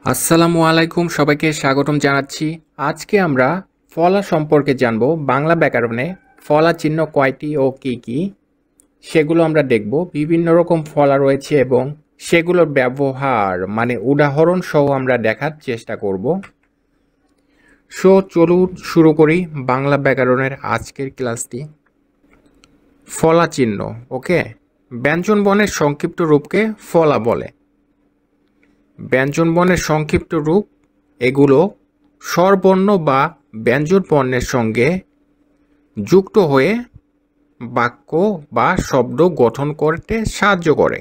আসসালামু আলাইকুম, সবাইকে স্বাগতম জানাচ্ছি। আজকে আমরা ফলা সম্পর্কে জানব। বাংলা ব্যাকরণে ফলা চিহ্ন কয়টি ও কি কি সেগুলো আমরা দেখব। বিভিন্ন রকম ফলা রয়েছে এবং সেগুলোর ব্যবহার মানে উদাহরণ সহ আমরা দেখার চেষ্টা করব। চলুন শুরু করি বাংলা ব্যাকরণের আজকের ক্লাসটি। ফলা চিহ্ন, ওকে। ব্যঞ্জন বর্ণের সংক্ষিপ্ত রূপকে ফলা বলে। ব্যঞ্জন বর্ণের সংক্ষিপ্ত রূপ এগুলো স্বরবর্ণ বা ব্যঞ্জন বর্ণের সঙ্গে যুক্ত হয়ে বাক্য বা শব্দ গঠন করতে সাহায্য করে।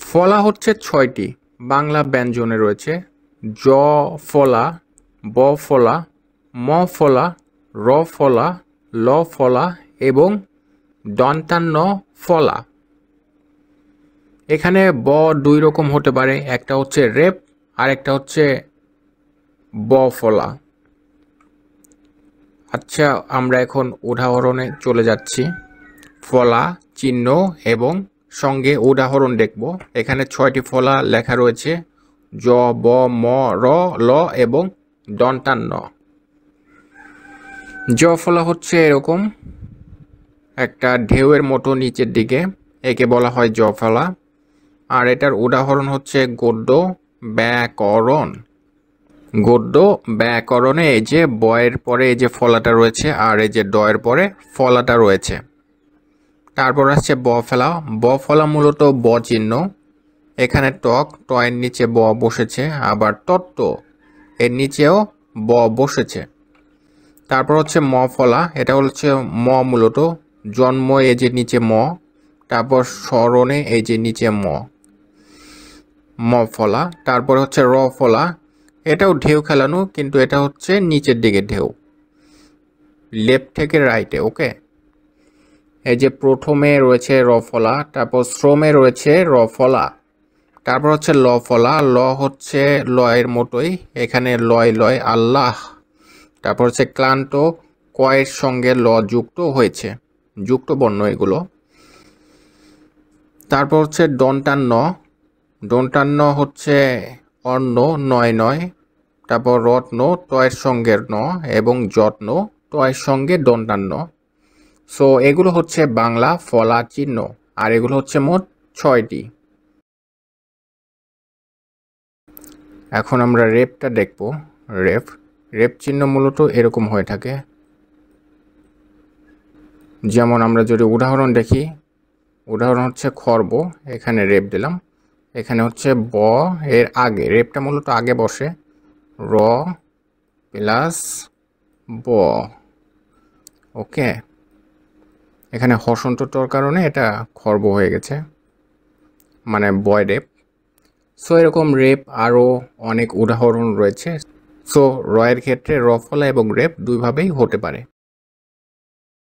ফলা হচ্ছে 6টি বাংলা ব্যঞ্জনে রয়েছে: জ ফলা, ব ফলা, ম ফলা, র ফলা, ল ফলা এবং দন্তান্ন ফলা। এখানে ব দুই রকম হতে পারে, একটা হচ্ছে রেপ আর একটা হচ্ছে ব ফলা। আচ্ছা, আমরা এখন উদাহরণে চলে যাচ্ছি। ফলা চিহ্ন এবং সঙ্গে উদাহরণ দেখব। এখানে 6টি ফলা লেখা রয়েছে: জ, ব, ম, র, ল এবং দন্তান্ন। জ ফলা হচ্ছে এরকম একটা ঢেউয়ের মতো নিচের দিকে, একে বলা হয় জ ফলা। আর এটার উদাহরণ হচ্ছে গদ্য ব্যাকরণ। গদ্য ব্যাকরণে এই যে বয়ের পরে এই যে ফলাটা রয়েছে আর এই যে ডয়ের পরে ফলাটা রয়েছে। তারপর আসছে ব ফলা। ব ফলা মূলত ব চিহ্ন। এখানে টক, টয়ের নিচে ব বসেছে, আবার তত্ত্ব এর নিচেও ব বসেছে। তারপর হচ্ছে ম ফলা। এটা হচ্ছে ম মূলত জন্ম, এই যে নিচে ম, তারপর স্মরণে এই যে নিচে ম, ম ফলা। তারপর হচ্ছে র ফলা। এটাও ঢেউ খেলানো, কিন্তু এটা হচ্ছে নিচের দিকে ঢেউ, লেফট থেকে রাইটে, ওকে। এই যে প্রথমে রয়েছে র ফলা, তারপর শ্রমে রয়েছে র ফলা, তারপর হচ্ছে ল ফলা। ল হচ্ছে লয়ের মতোই, এখানে লয় লয় আল্লাহ। তারপর হচ্ছে ক্লান্ত, কয়ের সঙ্গে ল যুক্ত হয়েছে, যুক্ত বর্ণ এগুলো। তারপর হচ্ছে দন্তান্ন। দন্তান্ন হচ্ছে অন্ন, নয় নয়। তারপর রত্ন, টয়ের সঙ্গে ন এবং যত্ন, টয়ের সঙ্গে দন্তান্ন। সো এগুলো হচ্ছে বাংলা ফলা চিহ্ন, আর এগুলো হচ্ছে মোট 6টি। এখন আমরা রেপটা দেখব। রেপ রেপ চিহ্ন মূলত এরকম হয়ে থাকে। যেমন আমরা যদি উদাহরণ দেখি, উদাহরণ হচ্ছে খর্ব, এখানে রেপ দিলাম। এখানে হচ্ছে ব এর আগে, রেপটা মূলত আগে বসে, র প্লাস ব, ওকে। এখানে হসন্তটার কারণে এটা খর্ব হয়ে গেছে, মানে বয় রেপ। সো এরকম রেপ আরও অনেক উদাহরণ রয়েছে। সো রয়ের ক্ষেত্রে র ফলা এবং রেপ দুইভাবেই হতে পারে।